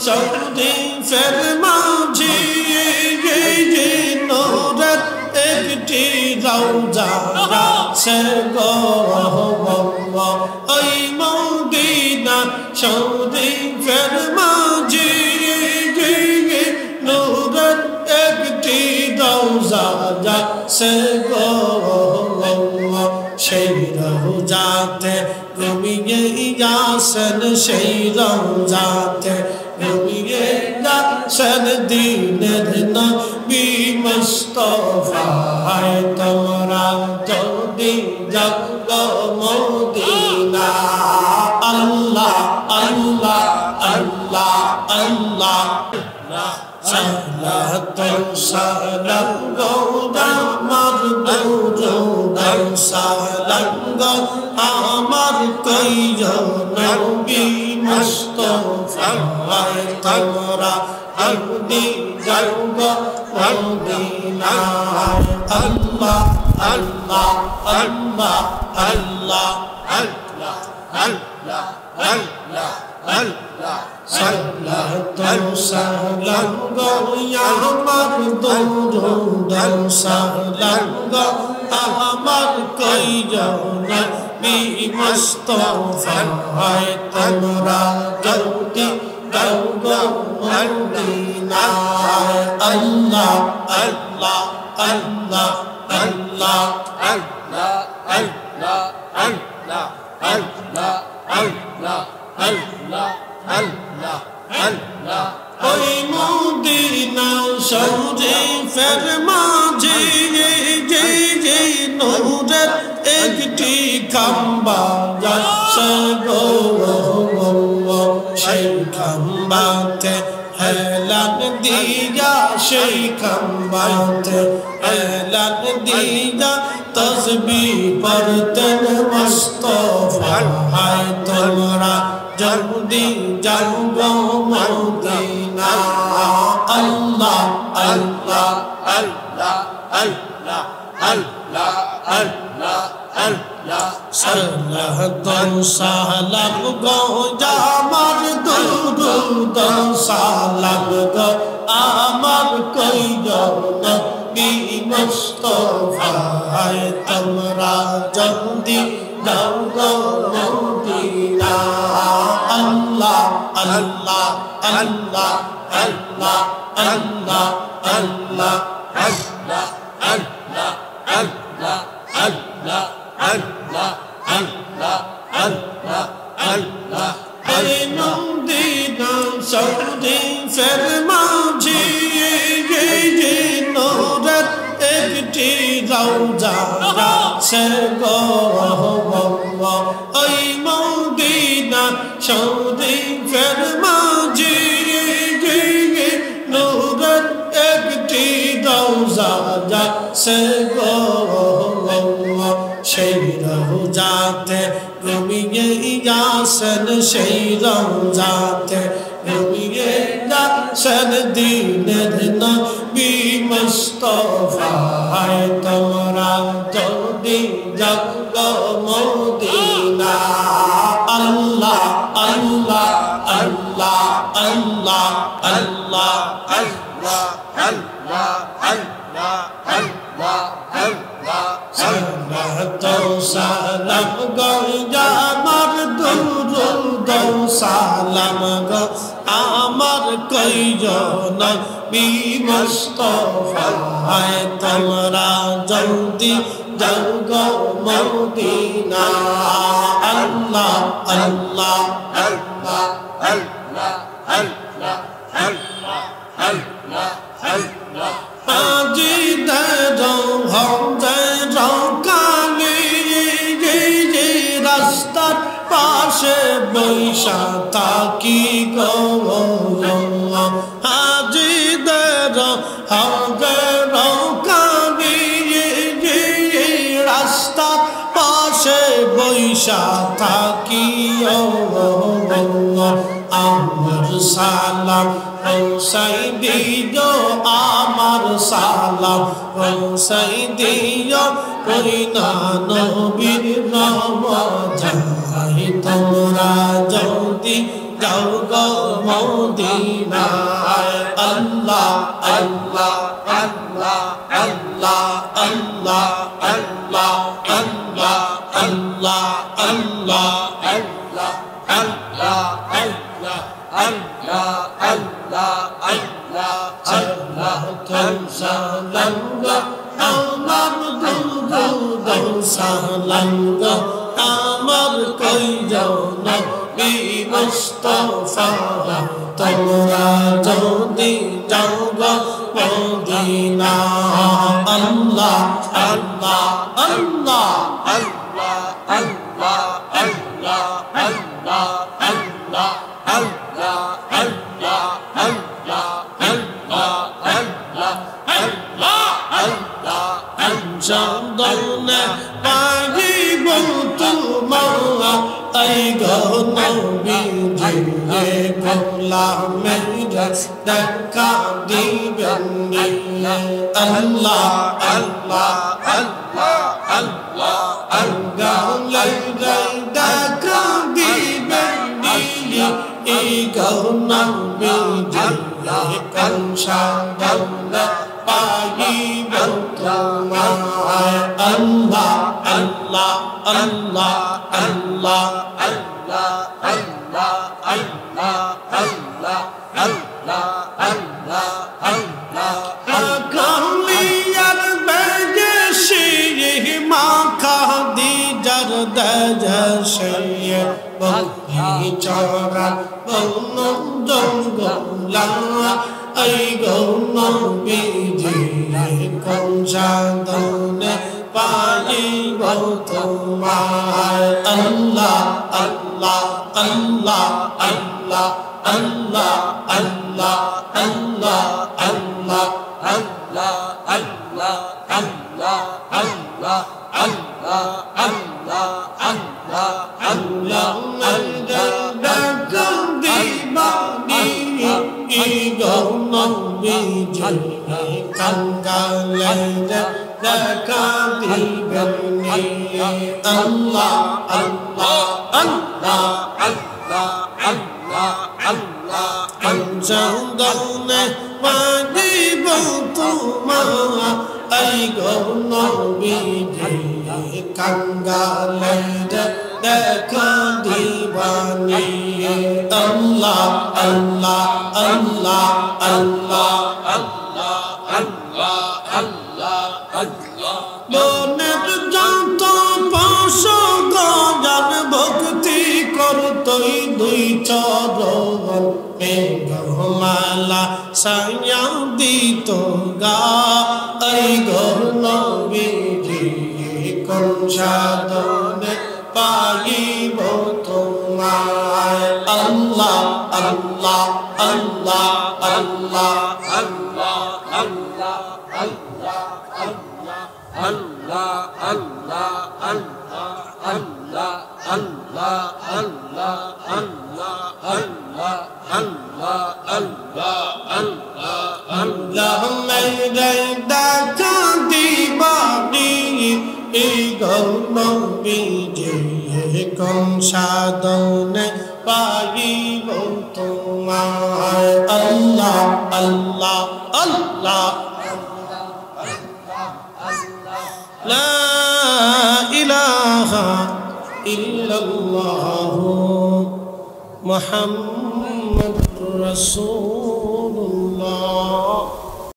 শরীফের মাঝে নূরের একটি রওজা আছে গো ওই মদিনা শরীফের মাঝে নূরের একটি রওজা আছে গো সেই রওজাতে ঘুমিয়ে যাচ্ছেন সেই রওজাতে ঘুমিয়ে যাচ্ছেন দিনের নবী মুস্তাফা তোমরা যদি যাও মদিনা আল্লাহ আল্লাহ আল্লাহ আল্লাহ সালাত সালাম গো আমার দুরূদ সালাম গো আমার কইও নবী মুস্তাফা তোমরা যদি যাও মদিনা আল্লাহ আল্লাহ আল্লাহ আল্লাহ আল্লাহ আল্লাহ আল্লাহ আল্লাহ সালাত সালাম গো আমার দুরূদ সালাম গো আমার কইও নবী মুস্তাফা তোমরা যদি যাও মদিনা আল্লাহ আল্লাহ আল্লাহ আল্লাহ আল্লাহ আল্লাহ আল্লাহ আল্লাহ আল্লাহ আল্লাহ আল্লাহ আল্লাহ ওই মদিনা শরীফের মাঝে যে নূরের একটি খাম্বা যাচ্ছে গো সেই খাম্বাতে হেলান দিয়া সেই খাম্বাতে হেলান দিয়া তসবিহ পড়তেন মুস্তাফা তোমরা জলদি যাও মদিনা আল্লাহ আল্লাহ আল্লাহ আল্লাহ আল্লাহ আল্লাহ আল্লাহ সালাত সালাম গো আমার দুরূদ সালাম গো আমার কইও নবী মুস্তাফা তোমরা জলদি যাও মদিনা আল্লাহ আল্লাহ আল্লাহ আল্লাহ আল্লাহ আল্লাহ আল্লাহ আল্লাহ আল্লাহ আল্লাহ আল্লাহ আল্লাহ আল্লাহ আল্লাহ এই মদিনা শরীফের মাঝে নূরের একটি রওজা আছে গো ওই মদিনা শরীফের মাঝে নূরের একটি রওজা আছে গো সেই রওজাতে ঘুমিয়ে যাচ্ছেন সেই রওজাতে ঘুমিয়ে যাচ্ছেন দিনের নবী মুস্তাফা তোমরা যদি যাও মদিনা আল্লাহ আল্লাহ আল্লাহ আল্লাহ আল্লাহ আল্লাহ আল্লাহ আল্লাহ আল্লাহ আল্লাহ সালাত সালাম গো আমার দুরূদ সালাম গো আমার কইও নবী মুস্তাফা তোমরা জলদি যাও মদিনা আল্লাহ আল্লাহ আল্লাহ আল্লাহ আল্লাহ আল্লাহ আল্লাহ আল্লাহ আজি দাও কানে রাস্তার পাশে বৈশা থাকি গো আজি দাও কানে রাস্তার পাশে বৈশা থাকি আমার সালাম পৌঁছাই দিও আমার সালাম পৌঁছাই দিও কই না নবীর রওজা তোমরা যদি যাও গো মদিনায় আল্লাহ আল্লাহ আল্লাহ আল্লাহ আল্লাহ আল্লাহ আল্লাহ আল্লাহ আল্লাহ আল্লাহ আল্লাহ আল্লাহ আল্লাহ আল্লাহ আল্লাহ আল্লাহ সালাম গো আমার দুরুদ সালাম গো আমার কই যাও নবী মুস্তাফা তোমরা যদি যাও গো মদিনা আল্লাহ আল্লাহ আল্লাহ আল্লাহ আল্লাহ আল্লাহ আল্লাহ আল্লাহ আল্লাহ আল্লাহ আল্লাহ আল্লাহ আল্লাহ আল্লাহ আল্লাহ আঞ্জাদনা পাগিব তোমারা এই গো নবী জিনে গোলামের দেখা দিবেন আল্লাহ আল্লাহ আল্লাহ আল্লাহ আল্লাহ দেখা দিবেন এই গো নবী জিনে কনশাদনা পাগিব তোমারা আল্লাহ আল্লাহ আল্লাহ আল্লাহ আল্লাহ আল্লাহ আল্লাহ আল্লাহ আল্লাহ আল্লাহ আল্লাহ কালিয়ার বেজে মা খাদিজার দেজে বহি চরা বন জঙ্গলা এই গো নবীজি কোন সাধনে পাইব তোমার আল্লাহ আল্লাহ আল্লাহ আল্লাহ আল্লাহ আল্লাহ আল্লাহ আল্লাহ আল্লাহ আল্লাহ আল্লাহ আল্লাহ আল্লাহ আল্লাহ আল্লাহ আল্লাহ কাঙ্গালে দেখা দিবেন আল্লাহ আল্লাহ আল্লাহ আল্লাহ আল্লাহ আল্লাহ আঞ্জাদনে পাগিব তোমারা এই গো নবীজি কাঙ্গালে দেখা দিবানি আল্লাহ আল্লাহ আল্লাহ আল্লাহ আল্লাহ আল্লাহ আল্লাহ আল্লাহ মনের যত পাশ গজান ভক্তি করতই দুই চরণ মেঘমালা সায়া দিত গা এই গো নবীজি কোন সাধনে পাইব তোমার আল্লাহ আল্লাহ আল্লাহ আল্লাহ আল্লাহ আল্লাহ আল্লাহ আল্লাহ আল্লাহ আল্লাহ আল্লাহ আল্লাহ আল্লাহ আল্লাহ আল্লাহ আল্লাহ আল্লাহ আল্লাহ আল্লাহ মেরে দেখা দিবানি এই গো নবীজি কোন সাধনে পাইব তোমার আল্লাহ আল্লাহ আল্লাহ লা ইলাহা ইল্লাল্লাহু মুহাম্মাদুর রাসূল